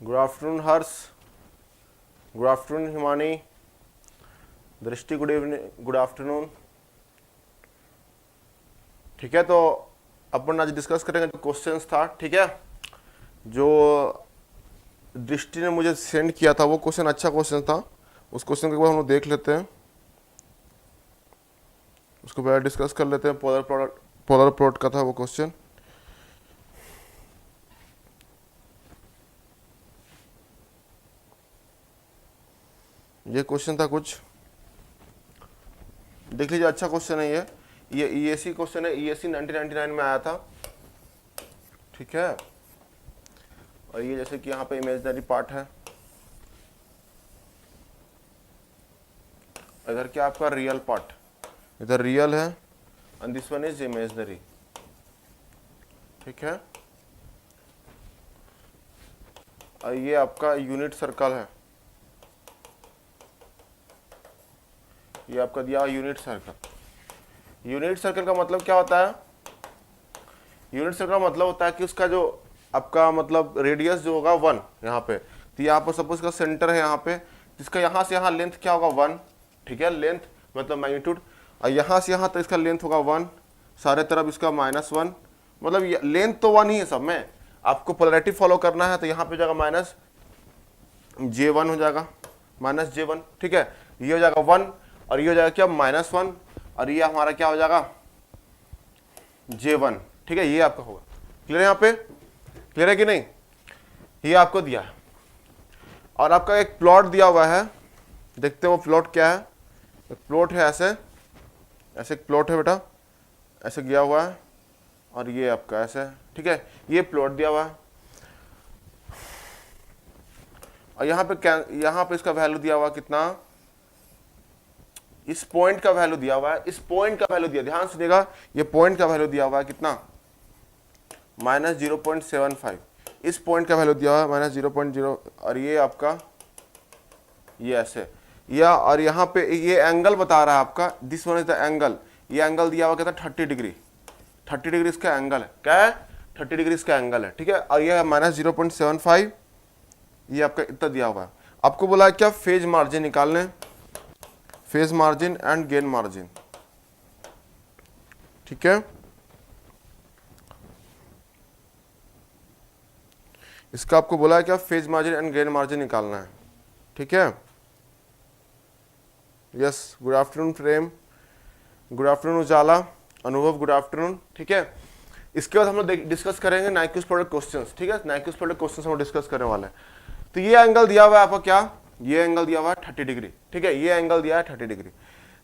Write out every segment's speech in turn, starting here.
Good afternoon हर्ष, good afternoon Himani, दृष्टि good evening, good afternoon. ठीक है, तो अपन आज डिस्कस करेंगे जो क्वेश्चंस था। ठीक है, जो दृष्टि ने मुझे सेंड किया था वो क्वेश्चन अच्छा क्वेश्चन था, उस क्वेश्चन के बाद हम लोग देख लेते हैं, उसको पहले डिस्कस कर लेते हैं। पोलर प्लॉट का था वो क्वेश्चन। ये क्वेश्चन था कुछ, देख लीजिए, अच्छा क्वेश्चन है ये ईएसी क्वेश्चन है, ईएसी 1999 में आया था। ठीक है, और ये जैसे कि यहाँ पे इमेजिनरी पार्ट है, इधर क्या आपका रियल पार्ट, इधर रियल है and this one is imaginary. ठीक है, और ये आपका यूनिट सर्कल है, ये आपका दिया यूनिट सर्कल। यूनिट सर्कल का मतलब क्या होता है? यूनिट सर्कल का मतलब होता है कि उसका जो आपका मतलब रेडियस जो होगा 1 यहाँ पे, तो यहाँ पर सपोज का सेंटर है यहाँ पे, जिसका यहाँ से यहाँ लेंथ क्या होगा 1। ठीक है, लेंथ मतलब मैग्नीट्यूड, और यहाँ से यहाँ तक इसका लेंथ होगा 1, सारे तरफ इसका -1, मतलब लेंथ तो 1 ही है सब में। आपको पोलैरिटी फॉलो करना है तो यहाँ पे जाएगा -J1 हो जाएगा, -J1। ठीक है, ये हो जाएगा 1 और ये हो जाएगा क्या -1, और ये हमारा क्या हो जाएगा J1। ठीक है, ये आपका होगा। क्लियर है? यहाँ पे क्लियर है कि नहीं? ये आपको दिया है और आपका एक प्लॉट दिया हुआ है, देखते हैं वो प्लॉट क्या है। एक प्लॉट है ऐसे एक प्लॉट है बेटा, ऐसे गया हुआ है और ये आपका ऐसे। ठीक है, ये प्लॉट दिया हुआ है और यहाँ पे इसका वैल्यू दिया हुआ कितना, इस पॉइंट का वैल्यू दिया हुआ है, इस पॉइंट का वैल्यू दिया, ध्यान सुनिएगा, ये पॉइंट का वैल्यू दिया हुआ है कितना, -0.75। इस पॉइंट का वैल्यू दिया हुआ है -0.0, और ये आपका ये ऐसे या, और यहाँ पे ये एंगल बता रहा है आपका, this one is the angle. ये एंगल दिया हुआ कहता है 30 डिग्री, 30 डिग्री इसका एंगल है। क्या है? 30 डिग्री इसका एंगल है। ठीक है, और ये है -0.75, ये आपका इतना दिया हुआ है। आपको बोला है क्या, फेज मार्जिन निकालने, phase margin and gain margin. ठीक है, इसका आपको बोला है क्या, phase margin and gain margin निकालना है। ठीक है, यस, गुड आफ्टरनून प्रेम, गुड आफ्टरनून उजाला, अनुभव गुड आफ्टरनून। ठीक है, इसके बाद हम लोग डिस्कस करेंगे नाइक्यूज प्रोडक्ट क्वेश्चंस। ठीक है, नाइक्यूज प्रोडक्ट क्वेश्चंस हम डिस्कस करने वाले हैं। तो ये एंगल दिया हुआ है आपका क्या, ये एंगल दिया हुआ है 30 डिग्री। ठीक है, ये एंगल दिया है 30 डिग्री।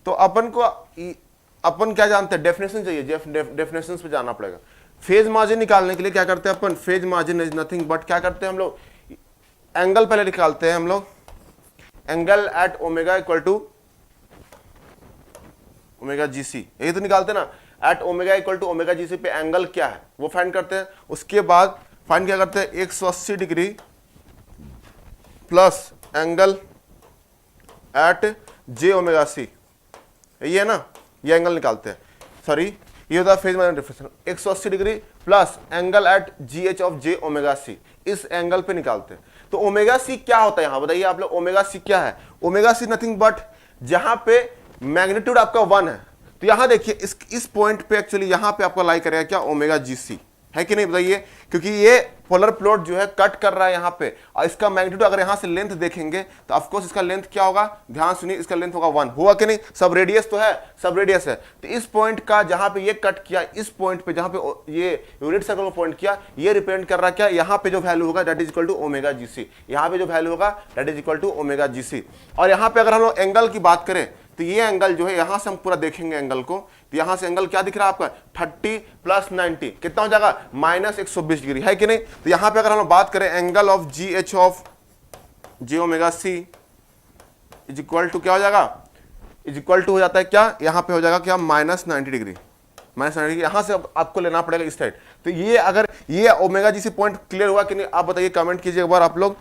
तो अपन क्या जानते हैं, डेफिनेशन चाहिए, डेफिनेशन पे जाना पड़ेगा। फेज मार्जिन निकालने के लिए क्या करते हैं अपन, phase margin is nothing but, क्या करते हैं हम लोग, एंगल पहले निकालते हैं हम लोग, angle at omega equal to omega GC, यही तो निकालते हैं ना। At omega equal to omega GC पे एंगल क्या है वो फाइंड करते हैं। उसके बाद फाइंड क्या करते हैं, 180 डिग्री प्लस एंगल एट जे ओमेगा सी, ये है ना, ये एंगल निकालते हैं। सॉरी, ये होता है phase margin difference, 180 degree plus angle at G H of J omega C, इस एंगल पे निकालते हैं। तो ओमेगा सी क्या होता है यहाँ बताइए आप लोग, ओमेगा सी क्या है? ओमेगा सी नथिंग बट, जहां पे मैग्नीट्यूड आपका 1 है, तो यहां देखिए इस पॉइंट पे एक्चुअली यहां पे आपका लाई करेगा क्या, ओमेगा जी सी, है कि नहीं बताइए? क्योंकि ये पोलर प्लॉट जो है कट कर रहा है यहाँ पे, और इसका मैग्नीट्यूड अगर यहाँ से लेंथ देखेंगे तो ऑफ कोर्स इसका लेंथ क्या होगा, ध्यान सुनिए, इसका लेंथ होगा 1, हुआ कि नहीं? सब रेडियस तो है, सब रेडियस है। तो इस पॉइंट का जहां पे ये कट किया, इस पॉइंट पे जहां पे ये यूनिट सर्कल को पॉइंट किया, ये रिप्रेजेंट कर रहा क्या, यहाँ पे जो वैल्यू होगा that is equal to omega GC, यहाँ पे जो वैल्यू होगा that is equal to omega GC. और यहाँ पे अगर हम लोग एंगल की बात करें तो ये एंगल जो है, यहां से हम पूरा देखेंगे एंगल को, तो यहां से एंगल क्या दिख रहा है आपका, 30 प्लस 90 कितना हो जाएगा, -120 डिग्री, है कि नहीं? तो यहां पे अगर हम बात करें angle of G H of J omega C is equal to क्या हो जाएगा, इज इक्वल टू हो जाता है क्या, यहां पे हो जाएगा क्या, -90 डिग्री, -90 डिग्री। यहां से आपको लेना पड़ेगा इस साइड। तो ये अगर ये ओमेगा जी सी पॉइंट क्लियर हुआ कि नहीं, आप बताइए, कमेंट कीजिए एक बार आप लोग,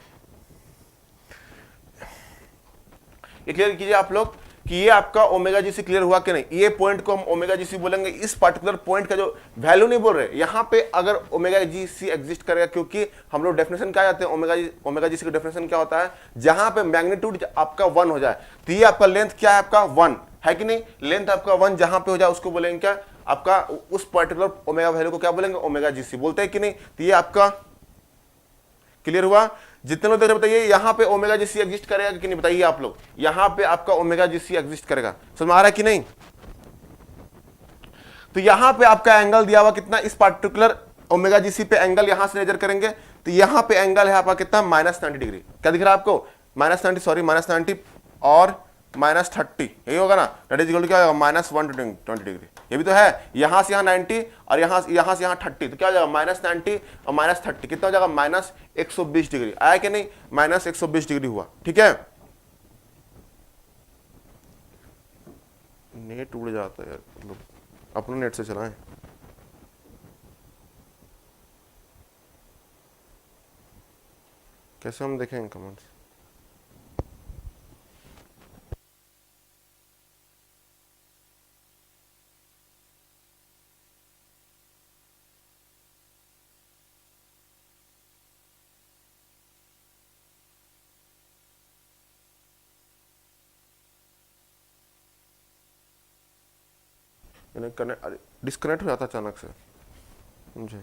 क्लियर कीजिए आप लोग कि ये आपका ओमेगा जी सी क्लियर हुआ कि नहीं। ये पॉइंट को हम ओमेगा जी सी बोलेंगे, इस पर्टिकुलर पॉइंट का जो वैल्यू नहीं बोल रहे, यहां पे अगर ओमेगा जी सी एग्जिस्ट करेगा, क्योंकि हम लोग डेफिनेशन क्या जाते हैं, ओमेगा जी सी का डेफिनेशन क्या होता है, जहां पे मैग्नीट्यूड आपका 1 हो जाए। तो ये आपका लेंथ क्या है, आपका 1 है कि नहीं, लेंथ आपका 1 जहां पे हो जाए उसको बोलेंगे क्या, आपका उस पर्टिकुलर ओमेगा वैल्यू को क्या बोलेंगे, ओमेगा जी सी बोलते हैं कि नहीं। तो ये आपका क्लियर हुआ। जितने लोग देख रहे बताइए यहां पे ओमेगा जी सी एग्जिस्ट करेगा कि नहीं, बताइए आप लोग, यहां पे आपका ओमेगा जी सी एग्जिस्ट करेगा, समझ में आ रहा है कि नहीं। तो यहां पे आपका एंगल दिया हुआ कितना, इस पार्टिकुलर ओमेगा जी सी पे एंगल यहां से मेजर करेंगे, तो यहां पे एंगल है आपका कितना, -90 डिग्री। क्या दिख रहा है आपको, -90 और -30, यही होगा ना, दैट इज इक्वल टू क्या होगा, -120 डिग्री। ये भी तो है, यहां से यहां 90 और यहां से यहां 30, तो क्या हो जाएगा, -90 और -30 कितना हो जाएगा, -120 डिग्री। आया कि नहीं, -120 डिग्री हुआ। ठीक है, नेट उड़ जाता है यार, मतलब अपने नेट से चलाएं। कैसे हम देखेंगे कमेंट्स, डिस्कनेक्ट हो जाता अचानक से मुझे।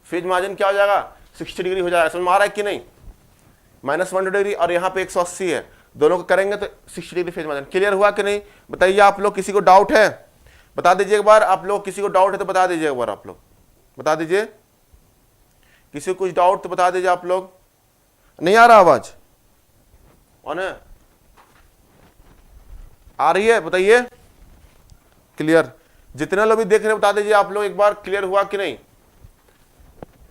फेज मार्जिन क्या हो जाएगा, 60 डिग्री हो जाएगा, समझ में आ रहा है कि नहीं, -1 डिग्री और यहाँ पे 180 है, दोनों को करेंगे तो 60 डिग्री फेज मार्जिन। क्लियर हुआ कि नहीं, बताइए आप लोग, किसी को डाउट है बता दीजिए एक बार, आप लोग किसी को डाउट है तो बता दीजिए एक बार, आप लोग बता दीजिए, किसी को कुछ डाउट तो बता दीजिए आप लोग। नहीं आ रहा आवाज, ऑन है, आ रही है, बताइए क्लियर। जितने लोग भी देख रहे हैं बता दीजिए आप लोग एक बार, क्लियर हुआ कि नहीं,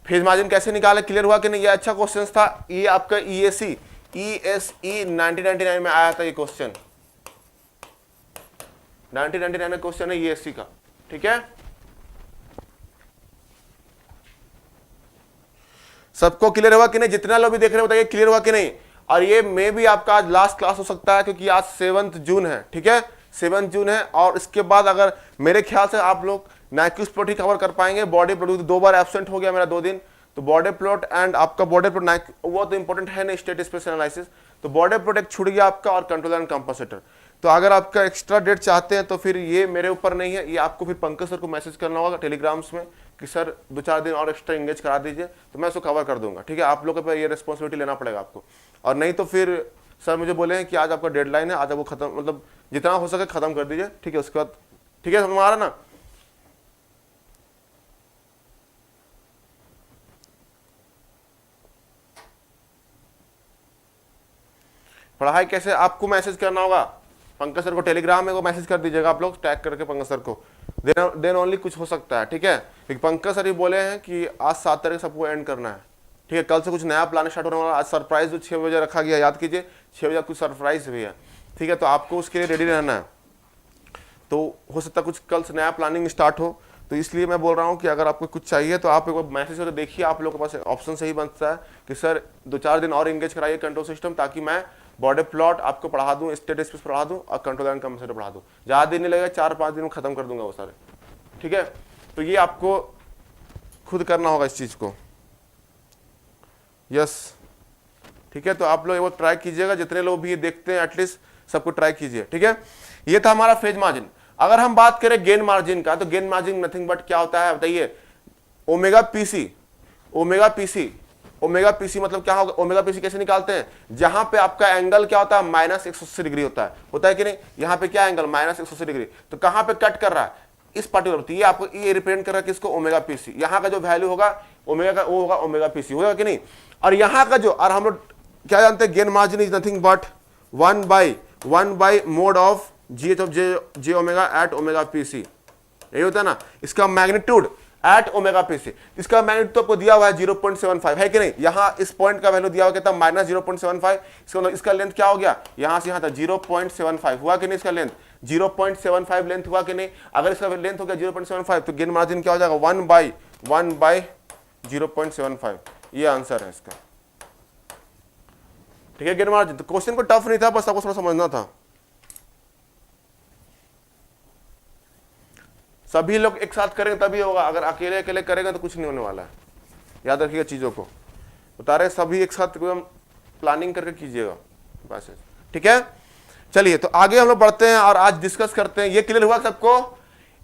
फेज मार्जिन कैसे निकाले, क्लियर हुआ कि नहीं। ये अच्छा क्वेश्चन था, ये आपका ESE 1999 में आया था ये क्वेश्चन, 1999 में क्वेश्चन है ESE का। ठीक है, सबको क्लियर हुआ कि नहीं, जितना लोग भी देख रहे हैं बताइए क्लियर हुआ कि नहीं। और ये मे भी आपका आज लास्ट क्लास हो सकता है, क्योंकि आज 7 जून है। ठीक है, 7 जून है, और इसके बाद अगर मेरे ख्याल से आप लोग नाइक्यूज प्लॉट ही कवर कर पाएंगे। बॉडी प्लॉट 2 बार एब्सेंट हो गया मेरा 2 दिन, तो बॉडी प्लॉट एंड आपका बॉडी प्लॉट वो तो इंपॉर्टेंट है नहीं, स्टेट स्पेस एनालिसिस, तो बॉडी प्लॉट एक छूट गया आपका, और कंट्रोलर एंड कंपनसेटर। तो अगर आपका एक्स्ट्रा डेट चाहते हैं तो फिर ये मेरे ऊपर नहीं है, ये आपको फिर पंकज सर को मैसेज करना होगा टेलीग्राम्स में कि सर 2-4 दिन और एक्स्ट्रा एंगेज करा दीजिए, तो मैं उसको कवर कर दूंगा। ठीक है, आप लोगों पर ये रिस्पॉन्सिबिलिटी लेना पड़ेगा आपको, और नहीं तो फिर सर मुझे बोले हैं कि आज आपका डेडलाइन है, आज आपको खत्म, मतलब जितना हो सके खत्म कर दीजिए। ठीक है, उसके बाद ठीक है, समझ में आ रहा ना। पढ़ाई कैसे, आपको मैसेज करना होगा पंकज सर को, टेलीग्राम में वो मैसेज कर दीजिएगा आप लोग, टैग करके पंकज सर को, देन ओनली कुछ हो सकता है। ठीक है, क्योंकि पंकज सर ही बोले हैं कि आज 7 तारीख सबको एंड करना है। ठीक है, कल से कुछ नया प्लान स्टार्ट होने वाला। आज सरप्राइज जो 6 बजे रखा गया, याद कीजिए 6 बजे कुछ सरप्राइज भी है। ठीक है, तो आपको उसके लिए रेडी रहना है, तो हो सकता है कुछ कल से नया प्लानिंग स्टार्ट हो। तो इसलिए मैं बोल रहा हूँ कि अगर आपको कुछ चाहिए तो आप एक बार मैसेज करके देखिए, आप लोगों के पास ऑप्शन सही बनता है कि सर 2-4 दिन और इंगेज कराइए कंट्रोल सिस्टम, ताकि मैं बॉडी प्लॉट आपको पढ़ा दूं, स्टेट स्पेस पढ़ा दूं, और कंट्रोल एंड कंपनसेटर पढ़ा दूं। ज़्यादा दिन नहीं लगेगा, 4-5 दिन में खत्म कर दूंगा वो सारे। ठीक है, तो ये आपको खुद करना होगा इस चीज़ को। यस, ठीक है, तो आप लोग एक बार ट्राई कीजिएगा, जितने लोग भी ये देखते हैं एटलीस्ट सबको ट्राई कीजिए। ठीक है, ये था हमारा फेज मार्जिन। अगर हम बात करें गेन मार्जिन का, तो गेन मार्जिन नथिंग बट क्या होता है बताइए, omega PC. Omega PC, omega PC मतलब क्या होगा, ओमेगा पीसी कैसे निकालते हैं, जहां पे आपका एंगल क्या होता है, -180 डिग्री होता है कि नहीं। यहां पे क्या एंगल, -180 डिग्री, तो कहां पे कट कर रहा है, इस पार्टिकुलर, ये आपको ये रिप्रेजेंट कर रहा है किसको, ओमेगा पी सी। यहाँ का जो वैल्यू होगा ओमेगा का वो होगा ओमेगा पी सी, होगा कि नहीं। और यहाँ का जो, और हम लोग क्या जानते हैं, gain margin is nothing but 1 by mod of G H of J omega at omega PC सी, यही होता है ना। इसका मैग्नीट्यूड एट ओमेगा पी सी, इसका मैग्नीट्यूड तो आपको दिया हुआ है 0.75 है कि नहीं। यहाँ इस पॉइंट का वैल्यू दिया हुआ कितना, माइनस 0.75, इसका मतलब इसका लेंथ क्या हो गया, यहाँ से यहाँ तक 0.75 हुआ कि नहीं, इसका लेंथ 0.75 लेंथ हुआ कि नहीं। अगर इसका लेंथ हो गया 0.75 तो गेन मार्जिन क्या हो जाएगा, 1 बाई 0.75, ये आंसर है इसका, ठीक है। गेन मार्जिन, तो क्वेश्चन को टफ नहीं था, बस आपको थोड़ा समझना था। सभी लोग एक साथ करेंगे तभी होगा, अगर अकेले अकेले करेंगे तो कुछ नहीं होने वाला है, याद रखिएगा चीजों को। बता रहे सभी एक साथ एकदम प्लानिंग करके कीजिएगा बस, ठीक है। चलिए तो आगे हम लोग बढ़ते हैं और आज डिस्कस करते हैं। ये क्लियर हुआ सबको,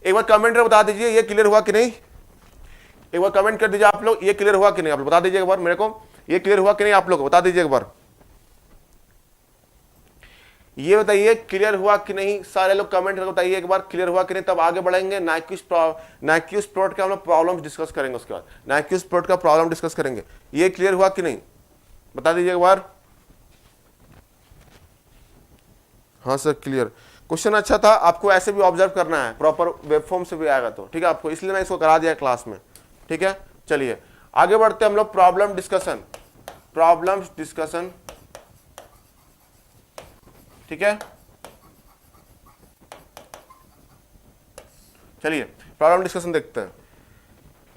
एक बार कमेंट में बता दीजिए ये क्लियर हुआ कि नहीं, एक बार कमेंट कर दीजिए आप लोग, ये क्लियर हुआ कि नहीं, आप लोग बता दीजिए एक बार मेरे को, ये क्लियर हुआ कि नहीं, आप लोग बता दीजिए एक बार, ये बताइए क्लियर हुआ कि नहीं। सारे लोग कमेंट करके बताइए एक बार क्लियर हुआ कि नहीं, तब आगे बढ़ेंगे। नाइक्विस्ट प्लॉट का हम लोग प्रॉब्लम डिस्कस करेंगे, उसके बाद नाइक्विस्ट प्लॉट का प्रॉब्लम डिस्कस करेंगे। ये क्लियर हुआ कि नहीं बता दीजिए एक बार। हाँ सर क्लियर, क्वेश्चन अच्छा था, आपको ऐसे भी ऑब्जर्व करना है, प्रॉपर वेब फॉर्म से भी आएगा तो ठीक है आपको, इसलिए मैं इसको करा दिया क्लास में, ठीक है। चलिए आगे बढ़ते हैं हम लोग, प्रॉब्लम डिस्कशन, ठीक है। चलिए प्रॉब्लम डिस्कशन देखते हैं।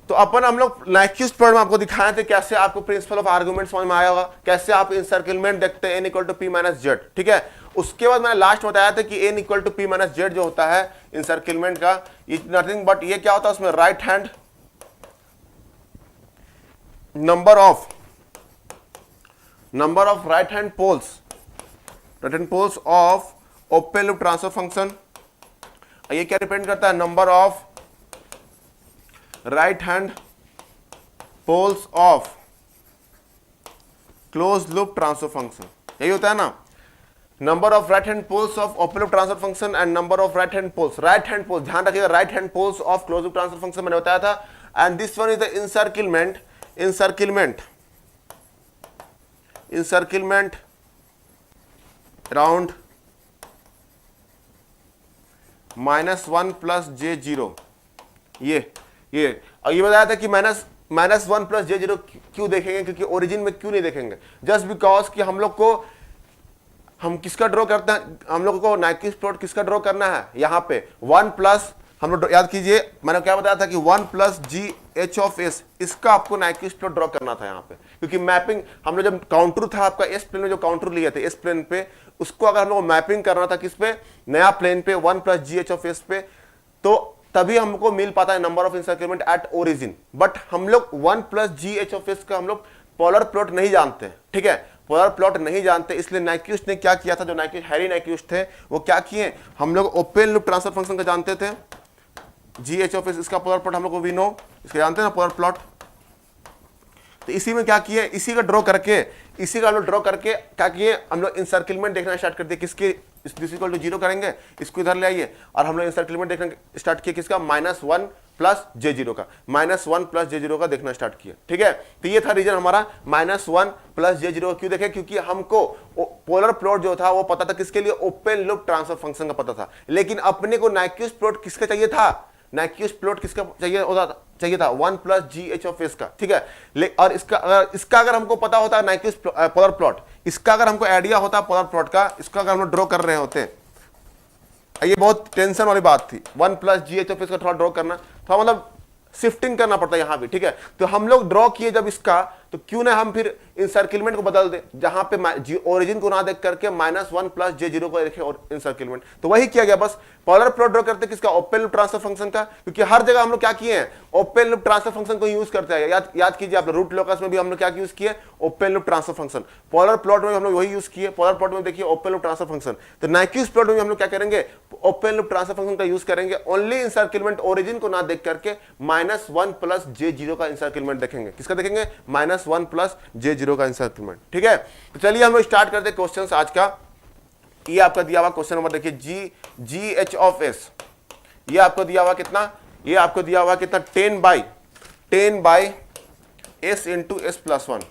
तो अपन हम लोग नाइक्विस्ट प्लॉट में आपको दिखाए थे कैसे आपको प्रिंसिपल ऑफ आर्गुमेंट समझ में आया होगा, कैसे आप इंसर्कलमेंट देखते हैं n equal to P minus Z, ठीक है। उसके बाद मैंने लास्ट बताया था कि n equal to P minus Z जो होता है इंसर्कलमेंट का, ये नथिंग बट ये क्या होता है उसमें, right hand number of right hand poles of open loop transfer function. ये क्या डिपेंड करता है, number of right hand poles of close loop transfer function, यही होता है ना। Number of right hand poles of open loop transfer function and number of right hand poles, ध्यान रखिएगा, right hand poles of close loop transfer function मैंने बताया था। And this one is the इंसर्किलमेंट around -1 plus J0, ये और ये बताया था कि -1 प्लस J0 क्यों देखेंगे, क्योंकि ओरिजिन में क्यों नहीं देखेंगे, जस्ट बिकॉज कि हम किसका ड्रॉ करते हैं, हम लोग को नाइक्विस्ट प्लॉट किसका ड्रॉ करना है, यहाँ पे 1 प्लस, हम लोग याद कीजिए मैंने क्या बताया था कि 1 प्लस GH ऑफ S, इसका आपको नाइक्विस्ट प्लॉट ड्रॉ करना था यहाँ पे, क्योंकि मैपिंग हम लोग जब काउंटर था आपका एस प्लेन में, जो काउंटर लिए थे एस प्लेन पे, उसको अगर हम लोग मैपिंग करना था किस पे, नया प्लेन पे 1 प्लस GH ऑफ S पे, तो तभी हमको मिल पाता है number of इंसर्कलमेंट at origin. But हम लोग 1 प्लस GH ऑफ S का हम लोग पोलर प्लॉट नहीं जानते, ठीक है, पोलर प्लॉट नहीं जानते, इसलिए नाइक्विस्ट ने क्या किया था, जो हैरी नाइक्विस्ट थे वो क्या किए, हम लोग ओपन लूप ट्रांसफर फंक्शन का जानते थे, GH ऑफ S इसका पोलर प्लॉट हम लोग को वी नो, इसका जानते हैं ना पोलर प्लॉट। तो इसी में क्या किए, इसी का ड्रॉ करके क्या किए, हम लोग इंसर्कलमेंट देखना स्टार्ट कर दिए, किसके, दिस इक्वल टू 0 करेंगे, इसको इधर ले आइए, और हम लोग इंसर्कलमेंट देखना स्टार्ट किए किसका, -1 प्लस J0 का, -1 प्लस J0 का देखना स्टार्ट किया, ठीक है। तो ये था रीजन हमारा, -1 प्लस J0 क्यों देखे, क्योंकि हमको पोलर प्लॉट जो था वो पता था किसके लिए, ओपन लूप ट्रांसफर फंक्शन का पता था, लेकिन अपने को नाइक्विस्ट प्लॉट किसका चाहिए था, नाइक्विस्ट प्लॉट किसका चाहिए था 1 प्लस GH ऑफ S का, ठीक है। और इसका अगर हमको पता होता नाइक्विस्ट पोलर प्लॉट, इसका अगर हमको आइडिया होता पोलर प्लॉट का, इसका अगर हम लोग ड्रॉ कर रहे होते, ये बहुत टेंशन वाली बात थी, 1 प्लस GH ऑफ S का थोड़ा ड्रॉ करना, थोड़ा मतलब शिफ्टिंग करना पड़ता है यहाँ भी, ठीक है। तो हम लोग ड्रॉ किए जब इसका, तो क्यों ना हम फिर इंसर्कलमेंट को बदल दे, जहां पे ओरिजिन को ना देख करके -1 प्लस J0 को देखे और इंसर्कलमेंट, तो वही किया गया, बस पोलर प्लॉट ड्रॉ करते किसका, ओपन लूप ट्रांसफर फंक्शन का, क्योंकि हर जगह हम लोग क्या किए हैं, ओपन लूप ट्रांसफर फंक्शन को यूज करते हैं। याद कीजिए आप रूट लोकस में भी हम लोग क्या यूज किए, open loop transfer function, polar plot में हम लोग वही यूज किए, पोलर प्लॉट में देखिए ओपन लूप ट्रांसफर फंक्शन। तो नाइक्विस्ट प्लॉट में हम लोग क्या करेंगे, ओपन लूप ट्रांसफर फंक्शन का यूज करेंगे, ओनली इंसर्कलमेंट ओरिजिन को ना देख करके -1 प्लस J0 का इंसर्कलमेंट देखेंगे, किसका देखेंगे, -1 प्लस J0 का इंसर्कलमेंट, ठीक है। तो चलिए हम लोग स्टार्ट करते हैं क्वेश्चन आज का। ये आपका दिया हुआ क्वेश्चन नंबर देखिए, GH ऑफ S, ये आपको दिया हुआ कितना, ये आपको दिया हुआ कितना 10 by s into S plus 1,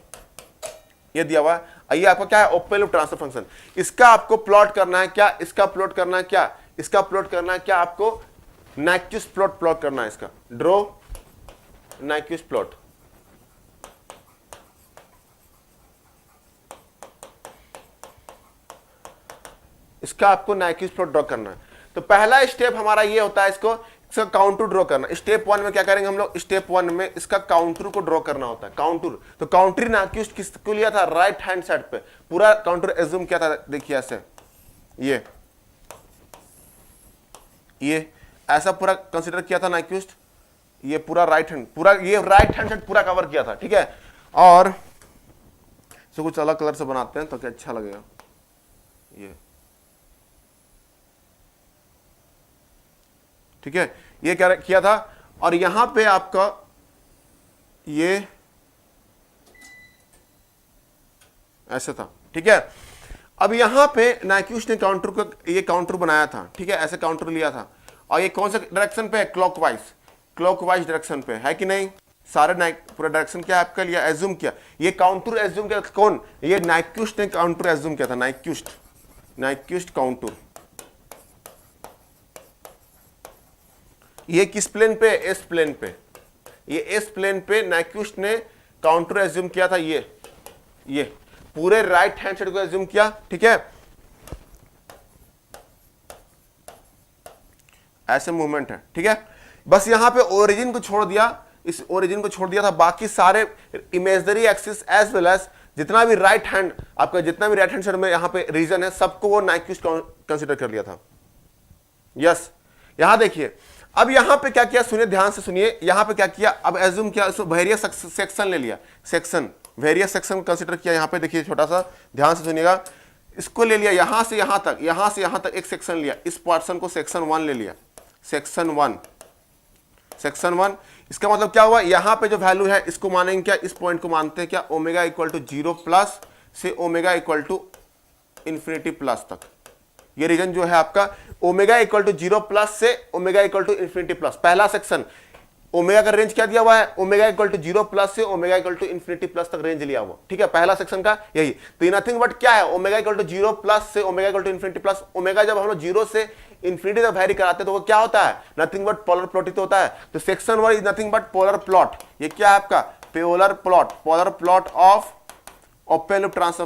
ये दिया हुआ है। ये आपका क्या है, ओपन लूप ट्रांसफर फंक्शन। इसका आपको प्लॉट करना है क्या, इसका प्लॉट करना है क्या, इसका प्लॉट करना है क्या, आपको नाइक्विस्ट प्लॉट करना है इसका, ड्रॉ नाइक्विस्ट प्लॉट। इसका आपको नाइक्विस्ट प्लॉट ड्रॉ करना है। तो पहला स्टेप हमारा ये होता है इसका काउंटर ड्रॉ करना। स्टेप 1 में क्या करेंगे हम लोग, स्टेप 1 में इसका काउंटर को ड्रॉ करना होता है, काउंटर। तो काउंटर नाइक्विस्ट किसको लिया था, राइट हैंड साइड पे, पूरा काउंटर एज्यूम किया था, देखिए ऐसे, ये ऐसा पूरा कंसीडर किया था नाइक्विस्ट, ये पूरा राइट हैंड, पूरा ये राइट हैंड साइड पूरा कवर किया था, ठीक है। और इसको कुछ अलग कलर से बनाते हैं तो क्या अच्छा लगेगा, ये ठीक है, ये क्या किया था। और यहां पे आपका ये ऐसे था, ठीक है। अब यहां पे नाइक्विस्ट ने काउंटर को, ये काउंटर बनाया था, ठीक है, ऐसे काउंटर लिया था। और ये कौन सा डायरेक्शन पे है, क्लॉकवाइज डायरेक्शन पे है कि नहीं, सारे पूरा डायरेक्शन क्या आपका लिया, एज्यूम किया। ये काउंटर एज्यूम किया कौन, ये नाइक्विस्ट ने काउंटर एज्यूम किया था, नाइक्विस्ट काउंटर। ये किस प्लेन पे, एस प्लेन पे, ये एस प्लेन पे नाइक्विस्ट ने काउंटर एज्यूम किया था, ये पूरे राइट हैंड साइड को एज्यूम किया, ठीक है। ऐसे मूवमेंट है, ठीक है। बस यहां पे ओरिजिन को छोड़ दिया, इस ओरिजिन को छोड़ दिया था, बाकी सारे imaginary axis as well as जितना भी राइट हैंड आपका, जितना भी राइट हैंड साइड में यहां पे रीजन है, सबको वो नाइक्विस्ट कंसीडर कर लिया था। यस, यहां देखिए अब यहां पे क्या किया, सुनिए ध्यान से सुनिए, यहां पे क्या किया, अब एज्यूम किया, वेरियस सेक्शन ले लिया, वेरियस सेक्शन कंसीडर किया। यहां पे देखिए छोटा सा ध्यान से सुनिएगा, इसको ले लिया यहां से यहां तक, एक सेक्शन लिया, इस पोर्शन को सेक्शन 1 ले लिया, सेक्शन 1। इसका मतलब क्या हुआ, यहां पे जो वैल्यू है इसको मानेंगे क्या, इस पॉइंट को मानते हैं क्या, ओमेगा इक्वल टू 0 प्लस से omega equal to infinity plus तक। ये रीजन जो है आपका ओमेगा इक्वल टू 0 प्लस से omega equal to infinity plus, पहला सेक्शन ओमेगा का रेंज क्या दिया हुआ है, ओमेगा इक्वल टू 0 प्लस से omega equal to infinity plus तक रेंज लिया हुआ, ठीक है, पहला सेक्शन का यही। तो नथिंग बट क्या है, ओमेगा इक्वल टू 0 प्लस से omega equal to infinity plus. Omega जब हम लोग 0 से इंफिनिटी तक वैरी कराते हैं तो वो क्या होता है, नथिंग बट पोलर प्लॉट ही तो होता है। तो section 1 is nothing but polar plot. ये क्या है आपका, polar plot of open loop transfer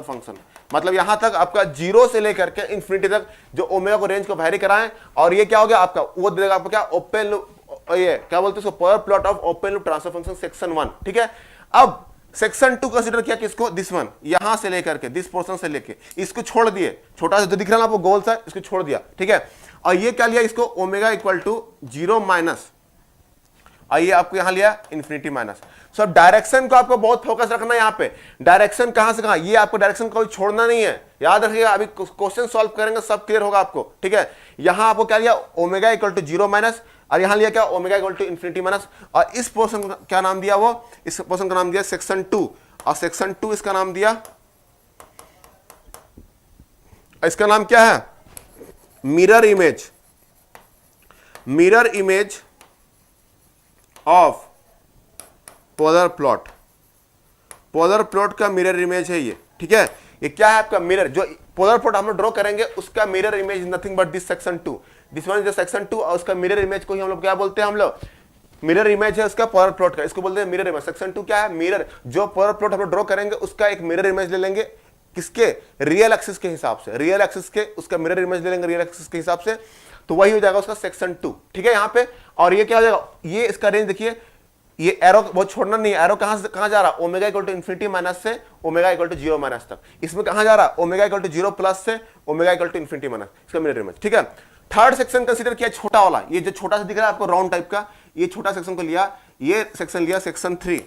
function. मतलब यहां तक आपका 0 से लेकर के इंफिनिटी तक जो ओमेगा को रेंज को वैरी कराएं, और ये क्या हो गया आपका, वो देगा आपको क्या, ओपन लूप, ये क्या बोलते हैं उसको, polar plot of open loop transfer function section 1, ठीक है। अब सेक्शन 2 कंसीडर किया किसको, दिस वन, यहां से लेकर के, दिस पोर्शन से लेके इसको छोड़ दिए, छोटा सा जो दिख रहा है आपको गोल सा, इसको छोड़ दिया, ठीक है। और ये क्या लिया, इसको ओमेगा इक्वल टू 0 माइनस, और ये आपको यहां लिया इंफिनिटी माइनस। सो डायरेक्शन को आपको बहुत फोकस रखना है यहां पे, डायरेक्शन कहां से कहां, ये आपको डायरेक्शन कोई छोड़ना नहीं है, याद रखिएगा। अभी क्वेश्चन सॉल्व करेंगे सब क्लियर होगा आपको, ठीक है। यहां आपको क्या लिया, ओमेगा इक्वल टू 0 माइनस, और यहां लिया क्या, omega equal to infinity minus. और इस पोर्शन को क्या नाम दिया, वो इस पोर्शन का नाम दिया सेक्शन 2, और सेक्शन 2 इसका नाम दिया, इसका नाम क्या है, mirror image of polar plot का मिरर इमेज है ये, ठीक है। ये क्या है आपका मिरर, जो पोलर प्लॉट हम लोग ड्रॉ करेंगे उसका mirror image nothing but this section 2, this one is section 2, और उसका मिरर इमेज को ही हम लोग क्या बोलते हैं, हम लोग मिरर इमेज है उसका पोलर प्लॉट का, इसको बोलते हैं मिरर इमेज। सेक्शन 2 क्या है, मिरर, जो पोलर प्लॉट हम लोग ड्रॉ करेंगे उसका एक मिरर इमेज ले लेंगे, किसके, रियल एक्सिस के हिसाब से, रियल एक्सिस के उसका मिरर इमेज ले लेंगे रियल एक्सिस के हिसाब से, तो वही हो जाएगा उसका सेक्शन 2, ठीक है। यहां पे और ये क्या हो जाएगा, ये इसका रेंज देखिए, ये एरो बहुत छोड़ना नहीं है, एरो कहां से कहां जा रहा, omega equal to infinity minus से ओमेगा इक्वल टू 0 माइनस तक। इसमें कहां जा रहा, ओमेगा इक्वल टू 0 प्लस से omega equal to infinity minus, इसका मिरर इमेज, ठीक है। थर्ड सेक्शन कंसीडर किया छोटा वाला, ये जो छोटा सा दिख रहा है आपको राउंड टाइप का, ये छोटा सेक्शन को लिया, ये सेक्शन लिया सेक्शन 3,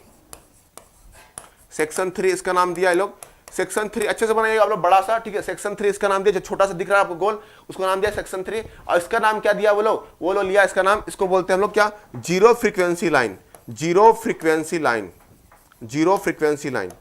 इसका नाम दिया ये लोग सेक्शन 3, अच्छे से बनाइएगा आप लोग बड़ा सा, ठीक है। सेक्शन 3 इसका नाम दिया, जो छोटा सा दिख रहा है आपको गोल, उसको नाम दिया सेक्शन 3, और इसका नाम क्या दिया वो लोग लिया इसका नाम, इसको बोलते हैं हम लोग क्या, जीरो फ्रीक्वेंसी लाइन।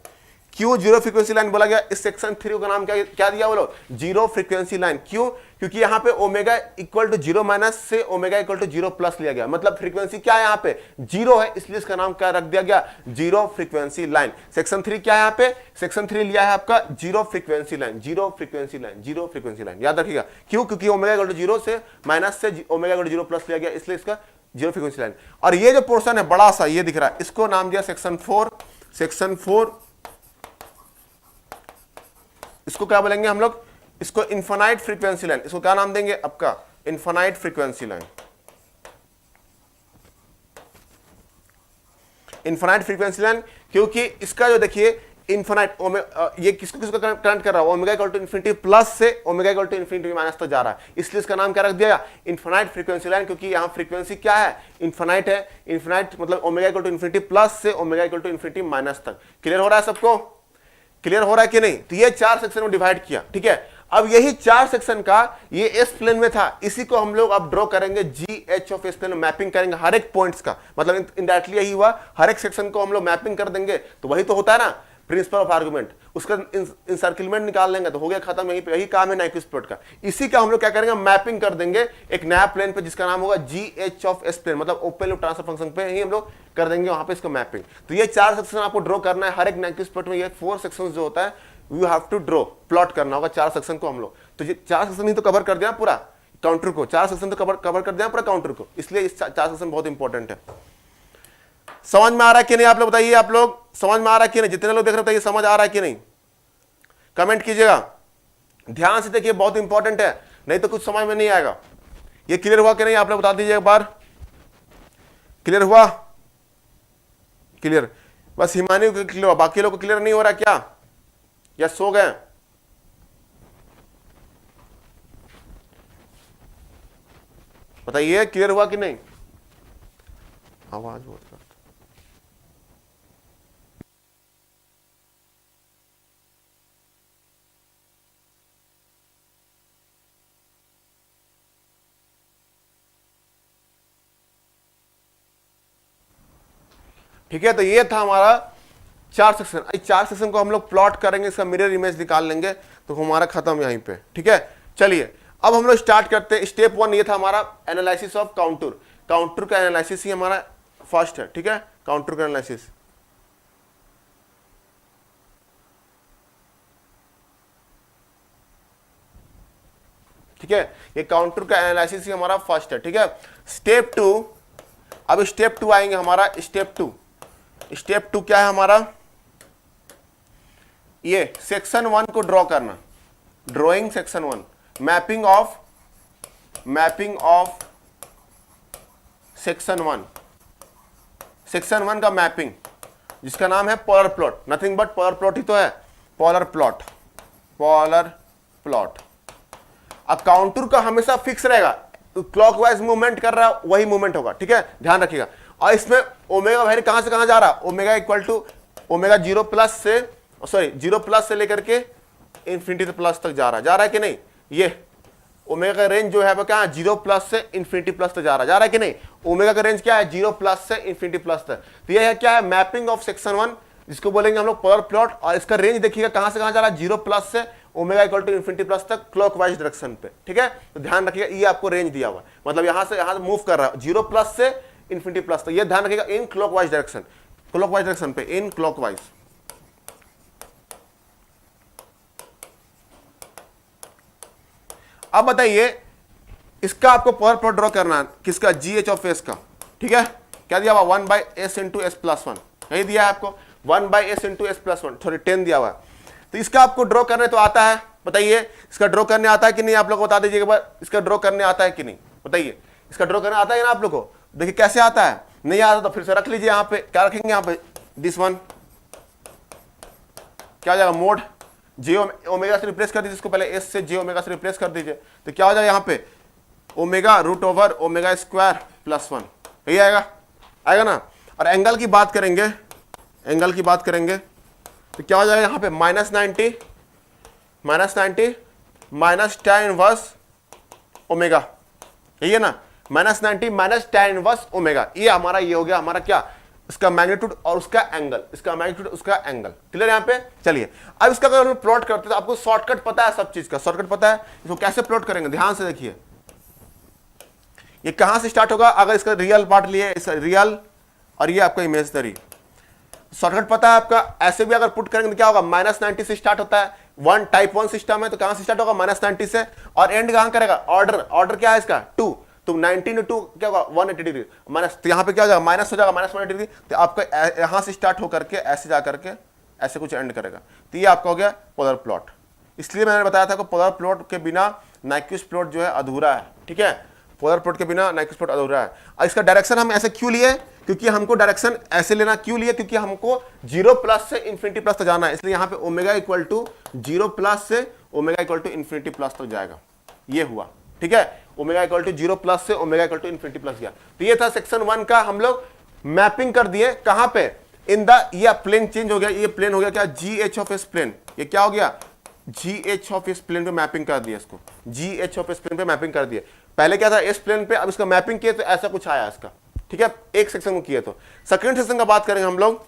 क्यों जीरो फ्रीक्वेंसी लाइन बोला गया? इस सेक्शन 3 का नाम क्या दिया बोलो? Zero frequency line. क्यों? क्योंकि यहाँ पे omega equal to zero minus से omega equal to zero plus लिया गया, मतलब फ्रीक्वेंसी क्या है यहाँ पे? जीरो है, इसलिए इसका नाम क्या रख दिया गया? Zero frequency line. सेक्शन 3 क्या है यहाँ पे? सेक्शन 3 लिया है आपका zero frequency line, zero frequency line, zero frequency line, याद रखिएगा। क्यों? क्योंकि ओमेगा इक्वल टू जीरो से माइनस से omega equal to zero plus लिया गया, इसलिए इसका जीरो फ्रीक्वेंसी लाइन। और ये जो पोर्शन है बड़ा सा ये दिख रहा है, इसको नाम दिया सेक्शन 4। सेक्शन 4 इसको क्या बोलेंगे हम लोग? इसको इनफाइनाइट फ्रीक्वेंसी लाइन। इसको क्या नाम देंगे आपका? Infinite frequency line. Infinite frequency line क्योंकि इसका जो देखिए इनफाइनाइट ये किसको किसको करंट कर रहा है? Omega equal to infinity plus से omega equal to infinity minus तक जा रहा है, इसलिए इसका नाम क्या रख दिया? Infinite frequency line. क्योंकि यहाँ फ्रीक्वेंसी क्या है? इनफाइनाइट है। इनफाइनाइट मतलब omega equal to infinity plus से omega equal to infinity minus तक। क्लियर हो रहा है सबको? क्लियर हो रहा है कि नहीं? तो ये 4 सेक्शन में डिवाइड किया, ठीक है। अब यही 4 सेक्शन का ये एस प्लेन में था, इसी को हम लोग अब ड्रॉ करेंगे G H of S plane में, मैपिंग करेंगे हर एक पॉइंट्स का, मतलब इनडायरेक्टली यही हुआ, हर एक सेक्शन को हम लोग मैपिंग कर देंगे। तो वही तो होता है ना प्रिंसिपल ऑफ आर्गुमेंट, उसका इंसर्किलमेंट निकाल लेंगे तो हो गया खत्म। यही पे यही काम है नाइक्विस्ट प्लॉट का। इसी का हम लोग क्या करेंगे? मैपिंग कर देंगे एक नया प्लेन पे जिसका नाम होगा G H of S plane, मतलब ओपन लूप ट्रांसफर फंक्शन पे ही हम लोग कर देंगे वहां पे इसको मैपिंग। तो ये 4 सेक्शन आपको ड्रॉ करना है हर एक नाइक्विस्ट प्लॉट में। ये 4 सेक्शन जो होता है you have to draw, plot करना होगा 4 सेक्शन को हम लोग। तो ये 4 सेक्शन ही तो कवर कर दिया पूरा काउंटर को, 4 सेक्शन तो कवर कर दिया पूरा काउंटर को, इसलिए इस 4 सेक्शन बहुत इंपॉर्टेंट है। समझ में आ रहा है कि नहीं? आप लोग बताइए, आप लोग समझ में आ रहा है कि नहीं? जितने लोग देख रहे हैं समझ आ रहा है कि नहीं? कमेंट कीजिएगा, ध्यान से देखिए, बहुत इंपॉर्टेंट है, नहीं तो कुछ समझ में नहीं आएगा। ये क्लियर हुआ कि नहीं? आप लोग बता दीजिए एक बार। क्लियर हुआ? क्लियर? बस हिमानी को क्लियर हुआ, बाकी लोग को क्लियर नहीं हो रहा क्या? या सो गए? बताइए क्लियर हुआ कि नहीं? आवाज बहुत करता। ठीक है, तो ये था हमारा 4 सेक्शन। इस 4 सेक्शन को हम लोग प्लॉट करेंगे, इसका मिरर इमेज निकाल लेंगे तो हमारा खत्म यहीं पे। ठीक है, चलिए अब हम लोग स्टार्ट करते हैं। स्टेप 1 ये था हमारा एनालिसिस ऑफ काउंटर। काउंटर का एनालिसिस ही हमारा फर्स्ट है। ठीक है, काउंटर का एनालिसिस। ठीक है, ये काउंटर का एनालिसिस ही हमारा फर्स्ट है। ठीक है, स्टेप 2, अब स्टेप 2 आएंगे हमारा। स्टेप 2, स्टेप 2 क्या है हमारा? ये सेक्शन 1 को ड्रॉ करना, drawing section 1, mapping of section 1, section 1 का मैपिंग जिसका नाम है polar plot. Nothing but polar plot ही तो है, पोलर प्लॉट, पोलर प्लॉट। अब काउंटर का हमेशा फिक्स रहेगा, क्लॉकवाइज मूवमेंट कर रहा है वही मूवमेंट होगा। ठीक है, ध्यान रखिएगा। और इसमें ओमेगा वैल्यू कहां से कहां जा रहा है? Omega equal to omega 0 plus से, सॉरी 0 प्लस से लेकर के इंफिनिटी प्लस तक जा रहा है कि नहीं? ये ओमेगा का रेंज जो है वो क्या है? 0 प्लस से इंफिनिटी प्लस तक जा रहा है कि नहीं? ओमेगा का रेंज क्या है? 0 प्लस से इंफिनिटी प्लस तक। तो ये है क्या है? मैपिंग ऑफ सेक्शन 1, जिसको बोलेंगे हम लोग पोलर प्लॉट। और इसका रेंज देखिएगा कहां से कहां जा रहा है? 0 प्लस से omega equal to infinity plus तक क्लॉकवाइज डायरेक्शन पे। ठीक है, तो ध्यान रखिएगा, ये आपको रेंज दिया हुआ, मतलब यहां से मूव कर रहा है 0 प्लस से इंफिनिटी प्लस तक। ये ध्यान रखिएगा, in clockwise direction, clockwise direction पे, इन क्लॉकवाइज। अब बताइए, इसका आपको पोलर प्लॉट ड्रॉ करना है, किसका? जी एच ऑफ एस का। ठीक है, क्या दिया हुआ? 1/s इंटू एस प्लस 1, यही दिया है आपको, 1/s into S plus 1, sorry 10 दिया हुआ है। तो इसका आपको ड्रॉ करने तो आता है, बताइए इसका ड्रॉ करने आता है कि नहीं? आप लोग बता दीजिए एक बार, इसका ड्रॉ करने आता है कि नहीं? बताइए, इसका ड्रॉ करने आता है ना आप लोग को? देखिए कैसे आता है, नहीं आता तो फिर से रख लीजिए। यहाँ पे क्या रखेंगे? यहाँ पे दिस वन क्या हो जाएगा? मोड जे ओमेगा से रिप्लेस कर दीजिए इसको, पहले एस से जे ओमेगा से रिप्लेस कर दीजिए, तो क्या हो जाएगा यहाँ पे? Omega root over omega square plus 1, यही आएगा ना। और एंगल की बात करेंगे, एंगल की बात करेंगे तो क्या हो जाएगा यहाँ पे? -90 माइनस tan इनवर्स ओमेगा, यही है ना? -90 माइनस tan इनवर्स ओमेगा। ये हमारा ये हो गया हमारा क्या? इसका मैग्नीट्यूड और उसका एंगल, इसका मैग्नीट्यूड उसका एंगल। क्लियर यहाँ पे? चलिए अब इसका अगर हम प्लॉट करते हैं तो आपको शॉर्टकट पता है, सब चीज का शॉर्टकट पता है। इसको कैसे प्लॉट करेंगे ध्यान से देखिए, ये कहां से स्टार्ट होगा, अगर इसका रियल पार्ट लिए, इसका रियल और ये आपका इमेजिनरी, शॉर्टकट पता है आपका। ऐसे भी अगर पुट करेंगे तो क्या होगा, -90 से स्टार्ट होता है, वन टाइप 1 सिस्टम है तो कहां से स्टार्ट होगा, -90 से, और एंड कहां करेगा, ऑर्डर क्या है इसका 2, तो 90 × 2 क्या होगा 180 डिग्री माइनस, तो यहाँ पे क्या हो जाएगा माइनस हो जाएगा, -180 डिग्री। तो आपका यहां से स्टार्ट होकर के ऐसे जा करके ऐसे कुछ एंड करेगा, तो ये आपका हो गया पोलर प्लॉट। इसलिए मैंने बताया था कि पोलर प्लॉट के बिना नाइक्विस्ट प्लॉट जो है अधूरा है। ठीक है, पोलर प्लॉट के बिना नाइक्विस्ट प्लॉट अधूरा है। और इसका डायरेक्शन हम ऐसे क्यों लिए, क्योंकि हमको डायरेक्शन ऐसे लेना क्यों लिए, क्योंकि हमको 0 से इंफिनिटी प्लस तक जाना है, इसलिए यहाँ पे ओमेगा इक्वल टू 0 से omega equal to infinity plus तक जाएगा, ये हुआ। ठीक है, ओमेगा इक्वल टू 0 से omega equal to infinity plus गया। तो ये था सेक्शन 1 का, हम लोग मैपिंग कर दिए कहां पे, इन द, ये प्लेन चेंज हो गया, ये प्लेन हो गया क्या, GH ऑफ एस प्लेन, ये क्या हो गया GH ऑफ एस प्लेन पे मैपिंग कर दिया, इसको GH ऑफ एस प्लेन पे मैपिंग कर दिया। पहले क्या था एस प्लेन पे, अब इसका मैपिंग किए तो ऐसा कुछ आया इसका। ठीक है, एक सेक्शन को किए। तो सेकंड सेक्शन का बात करेंगे हम लोग,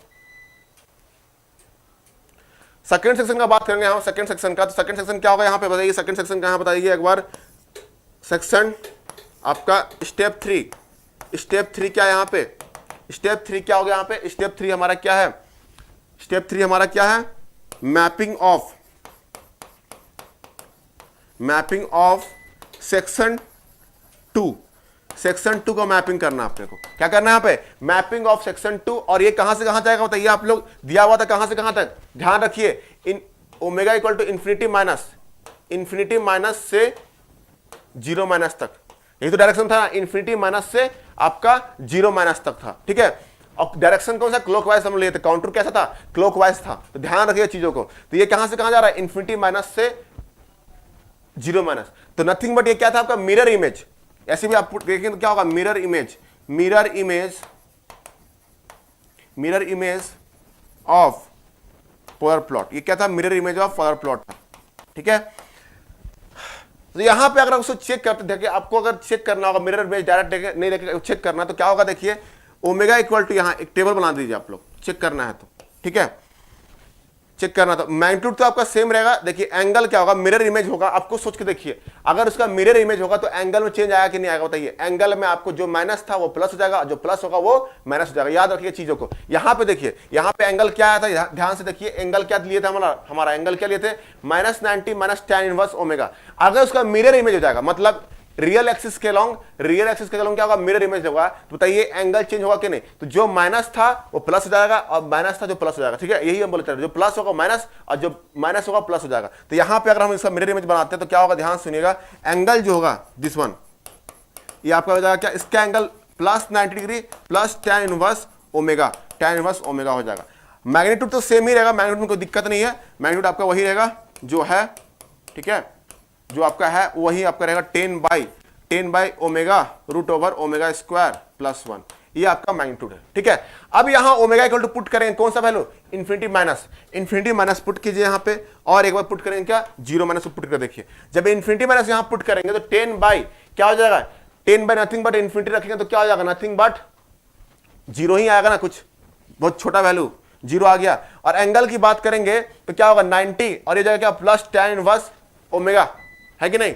सेकंड सेक्शन का बात करेंगे हम सेकंड सेक्शन का। तो सेकंड सेक्शन क्या होगा यहाँ पे बताइए, सेकंड सेक्शन का यहाँ बताइए एक बार। सेक्शन आपका स्टेप 3 क्या है यहाँ पे, स्टेप 3 क्या हो गया यहाँ पे, स्टेप 3 हमारा क्या है, स्टेप 3 हमारा क्या है, मैपिंग ऑफ सेक्शन 2, सेक्शन 2 का मैपिंग करना आपने को, क्या करना है यहाँ पे, मैपिंग ऑफ सेक्शन 2। और ये कहां से कहां जाएगा बताइए आप लोग, दिया हुआ था कहां से कहां तक, ध्यान रखिए, इन omega equal to infinity minus से 0 माइनस तक, यही तो डायरेक्शन था, इंफिनिटी माइनस से आपका 0 माइनस तक था। ठीक है, और डायरेक्शन कौन सा, क्लॉकवाइज हम लिए थे, काउंटर कैसा था, क्लॉकवाइज था। तो ध्यान रखिए चीजों को। तो ये कहां से कहां जा रहा है, इंफिनिटी माइनस से 0 माइनस, तो नथिंग बट ये क्या था आपका मिरर इमेज। ऐसे भी आप देखेंगे तो क्या होगा, mirror image of polar plot, ये क्या था, mirror image of polar plot था। ठीक है, तो यहां पे अगर उसको चेक करते देखिए, आपको अगर चेक करना होगा मिरर इमेज डायरेक्ट नहीं लेके चेक करना, तो क्या होगा देखिए, ओमेगा इक्वल टू, यहां एक टेबल बना दीजिए आप लोग, चेक करना है तो। ठीक है, चेक करना था, मैग्नीट्यूड तो आपका सेम रहेगा। देखिए एंगल क्या होगा, मिरर इमेज होगा, आपको सोच के देखिए, अगर उसका मिरर इमेज होगा तो एंगल में चेंज आएगा कि नहीं आएगा बताइए। एंगल में आपको जो माइनस था वो प्लस हो जाएगा, जो प्लस होगा वो माइनस हो जाएगा। याद रखिए चीजों को। यहां पे देखिए, यहां पे एंगल क्या आया था, ध्यान से देखिए, एंगल क्या लिए थे हमारा एंगल क्या लिए थे, -90 माइनस tan इनवर्स ओमेगा। अगर उसका मिरर इमेज हो जाएगा, मतलब रियल एक्सिस के लॉन्ग क्या होगा, मिरर इमेज होगा, तो बताइए एंगल चेंज होगा कि नहीं, तो जो माइनस था वो प्लस हो जाएगा और माइनस था जो प्लस हो जाएगा। ठीक है, यही हम बोलते हैं, जो प्लस होगा माइनस और जो माइनस होगा प्लस हो जाएगा। तो यहां पे अगर हम इसका मिरर इमेज बनाते हैं तो क्या होगा, ध्यान सुनिएगा, एंगल जो होगा दिस वन, ये आपका हो जाएगा क्या, इसका angle +90 degree plus tan inverse omega हो जाएगा। मैग्नीट्यूड तो सेम ही रहेगा, मैग्नीट्यूड में कोई दिक्कत नहीं है, मैग्नीट्यूड आपका वही रहेगा जो है। ठीक है, जो आपका है वही आपका रहेगा 10 बाई ओमेगा √ओमेगा² + 1, ये आपका मैग्नीट्यूड है। ठीक है, अब यहां ओमेगा इक्वल टू पुट करेंगे कौन सा वैल्यू, इंफिनिटी माइनस पुट कीजिए यहां पे, और एक बार पुट करेंगे क्या, 0 माइनस पुट कर देखिए। जब इंफिनिटी माइनस यहां पुट करेंगे तो 10 बाई क्या हो जाएगा, 10 बाई नथिंग बट इंफिनिटी रखेंगे तो क्या हो जाएगा, नथिंग बट 0 ही आएगा ना, कुछ बहुत छोटा वैल्यू 0 आ गया। और एंगल की बात करेंगे तो क्या होगा 90, और ये जाएगा क्या, +tan इनवर्स ओमेगा, है कि नहीं।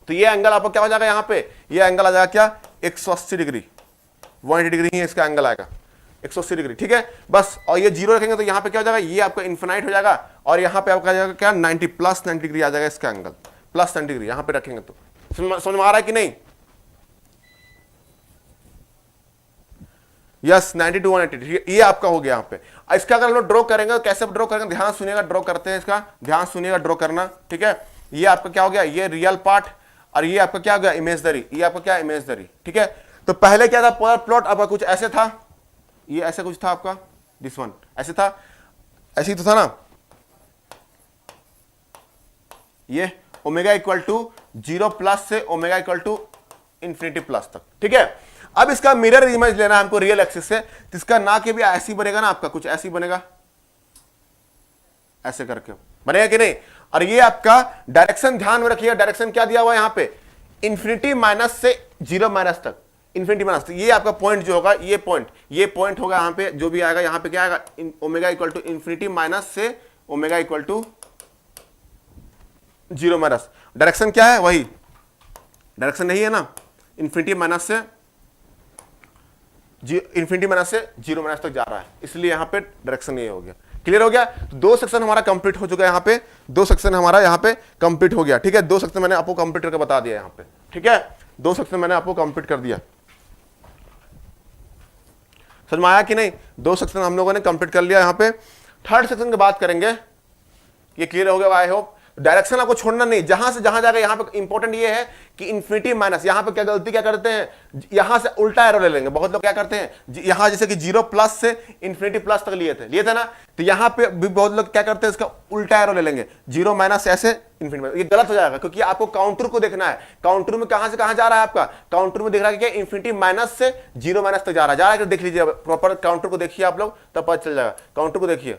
तो ये एंगल आपको क्या हो जाएगा, यहां पे ये एंगल आ जाएगा क्या, 180 डिग्री, 180 डिग्री ही इसका एंगल आएगा, 180 डिग्री। ठीक है, बस, और ये 0 रखेंगे तो यहां पे क्या हो जाएगा, ये आपका इन्फिनाइट हो जाएगा, और यहां पे आपका आ जाएगा क्या, 90 +90 डिग्री आ जाएगा इसका एंगल, +90 डिग्री यहां पे रखेंगे तो। समझ में आ रहा है कि नहीं, यस 90 to 180, ये आपका हो गया यहाँ पे। इसका अगर हम लोग ड्रॉ करेंगे तो कैसे ड्रॉ करेंगे, ध्यान सुनिएगा, ड्रॉ करते हैं इसका, ध्यान सुनिएगा ड्रॉ करना। ठीक है, ये आपका क्या हो गया, ये रियल पार्ट, और ये आपका क्या हो गया, इमेजनरी, ये आपका क्या, इमेजनरी। ठीक है, तो पहले क्या था, पोलर प्लॉट आपका कुछ ऐसे था, ये ऐसे कुछ था आपका, दिस वन ऐसे था, ऐसे ही तो था ना, ये ओमेगा इक्वल टू 0 प्लस से omega equal to infinity plus तक। ठीक है, अब इसका मिरर इमेज लेना है हमको रियल एक्सिस से, तो इसका ना के भी ऐसे ही बनेगा ना आपका, कुछ ऐसे ही बनेगा, ऐसे करके बनेगा कि नहीं। और ये आपका डायरेक्शन ध्यान में रखिएगा, डायरेक्शन क्या दिया हुआ है यहां पे, इंफिनिटी माइनस से 0 माइनस तक, इन्फिनिटी माइनस, तो ये आपका पॉइंट जो होगा, ये पॉइंट होगा यहाँ पे, जो भी आएगा यहाँ पे क्या आएगा, omega equal to infinity minus से omega equal to 0 minus. Direction क्या है, वही डायरेक्शन नहीं है ना, इन्फिनिटी माइनस से 0 माइनस तक जा रहा है, इसलिए यहाँ पे डायरेक्शन ये हो गया। क्लियर हो गया? तो 2 सेक्शन हमारा कंप्लीट हो चुका है, यहाँ पे 2 सेक्शन हमारा यहाँ पे कंप्लीट हो गया। ठीक है, 2 सेक्शन मैंने आपको कंप्लीट करके बता दिया यहाँ पे। ठीक है, 2 सेक्शन मैंने आपको कंप्लीट कर दिया। समझ में आया कि नहीं? 2 सेक्शन हम लोगों ने कंप्लीट कर लिया। यहाँ पे थर्ड सेक्शन की बात करेंगे। ये क्लियर हो गया आई होप। डायरेक्शन आपको छोड़ना नहीं, जहां से जहां जाएगा। यहाँ पे इंपॉर्टेंट ये है कि इन्फिनिटी माइनस, यहाँ पे क्या गलती क्या करते हैं, यहां से उल्टा एरो ले लेंगे। बहुत लोग क्या करते हैं, यहां जैसे कि 0 प्लस से इन्फिनिटी प्लस तक लिए थे ना, तो यहाँ पे भी बहुत लोग क्या करते हैं, इसका उल्टा एरो ले लेंगे, 0 माइनस ऐसे इन्फिनिटी। ये गलत हो जाएगा, क्योंकि आपको काउंटर को देखना है। काउंटर में कहां से कहां जा रहा है आपका, काउंटर में दिख रहा है कि इन्फिनिटी माइनस से 0 माइनस तक जा रहा है। देख लीजिए प्रॉपर काउंटर को, देखिए आप लोग, तब पता चल जाएगा। काउंटर को देखिए,